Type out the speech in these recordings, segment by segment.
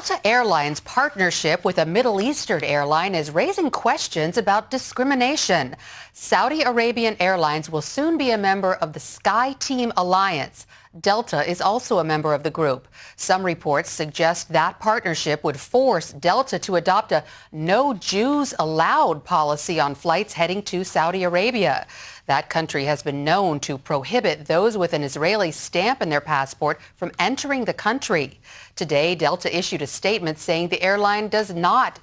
Delta Airlines' partnership with a Middle Eastern airline is raising questions about discrimination. Saudi Arabian Airlines will soon be a member of the SkyTeam Alliance. Delta is also a member of the group. Some reports suggest that partnership would force Delta to adopt a no Jews allowed policy on flights heading to Saudi Arabia. That country has been known to prohibit those with an Israeli stamp in their passport from entering the country. Today, Delta issued a statement saying the airline does not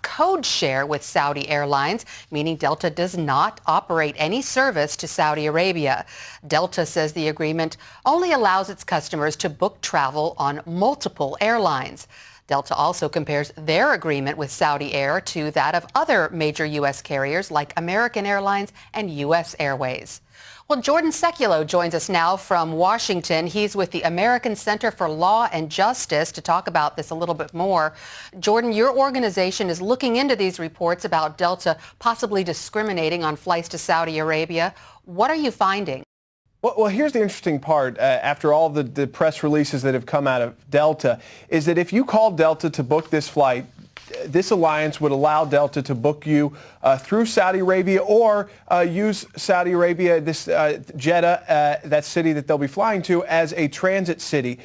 code share with Saudi Airlines, meaning Delta does not operate any service to Saudi Arabia. Delta says the agreement only allows its customers to book travel on multiple airlines. Delta also compares their agreement with Saudi Air to that of other major U.S. carriers like American Airlines and U.S. Airways. Well, Jordan Sekulow joins us now from Washington. He's with the American Center for Law and Justice to talk about this a little bit more. Jordan, your organization is looking into these reports about Delta possibly discriminating on flights to Saudi Arabia. What are you finding? Well, here's the interesting part, after all the press releases that have come out of Delta, is that if you call Delta to book this flight, this alliance would allow Delta to book you through Saudi Arabia or use Saudi Arabia, this Jeddah, that city that they'll be flying to, as a transit city.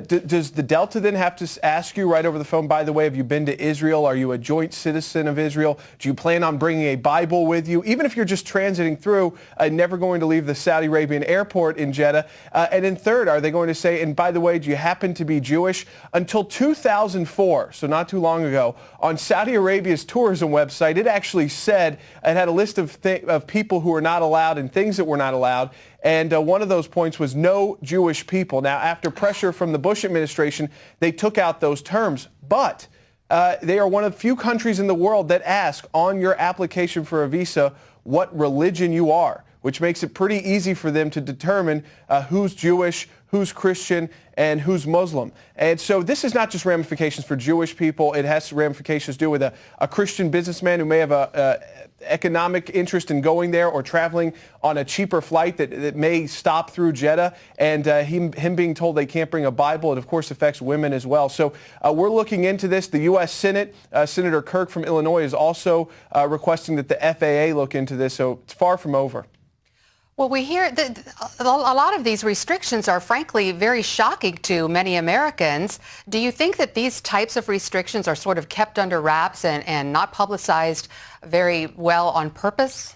Does the Delta then have to ask you right over the phone, by the way, have you been to Israel? Are you a joint citizen of Israel? Do you plan on bringing a Bible with you? Even if you're just transiting through, never going to leave the Saudi Arabian airport in Jeddah. And then third, are they going to say, and by the way, do you happen to be Jewish? Until 2004, so not too long ago, on Saudi Arabia's tourism website, it actually said, it had a list of people who were not allowed and things that were not allowed. And one of those points was no Jewish people. Now, after pressure from the Bush administration, they took out those terms. But they are one of few countries in the world that ask on your application for a visa what religion you are, which makes it pretty easy for them to determine who's Jewish, who's Christian, and who's Muslim. And so this is not just ramifications for Jewish people. It has ramifications to do with a Christian businessman who may have a economic interest in going there or traveling on a cheaper flight that may stop through Jeddah, and him being told they can't bring a Bible. It, of course, affects women as well. So we're looking into this. The U.S. Senate, Senator Kirk from Illinois, is also requesting that the FAA look into this, so it's far from over. Well, we hear that a lot of these restrictions are frankly very shocking to many Americans. Do you think that these types of restrictions are sort of kept under wraps and not publicized very well on purpose?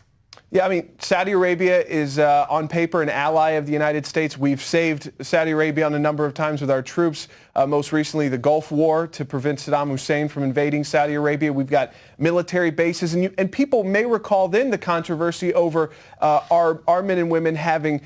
Yeah, I mean, Saudi Arabia is on paper an ally of the United States. We've saved Saudi Arabia on a number of times with our troops. Most recently, the Gulf War to prevent Saddam Hussein from invading Saudi Arabia. We've got military bases. And people may recall then the controversy over our men and women having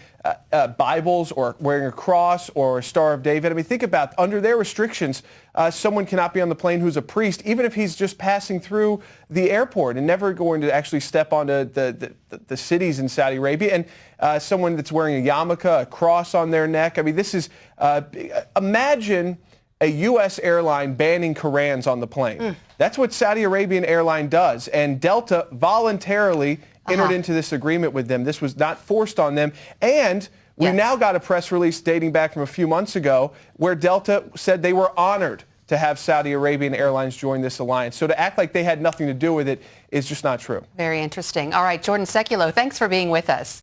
Bibles or wearing a cross or a Star of David. I mean, think about, under their restrictions, someone cannot be on the plane who's a priest, even if he's just passing through the airport and never going to actually step onto the cities in Saudi Arabia. And someone that's wearing a yarmulke, a cross on their neck. I mean, this is, imagine a U.S. airline banning Korans on the plane. That's what Saudi Arabian Airline does. And Delta voluntarily entered into this agreement with them. This was not forced on them. And we now got a press release dating back from a few months ago where Delta said they were honored to have Saudi Arabian Airlines join this alliance. So to act like they had nothing to do with it is just not true. Very interesting. All right, Jordan Sekulow, thanks for being with us.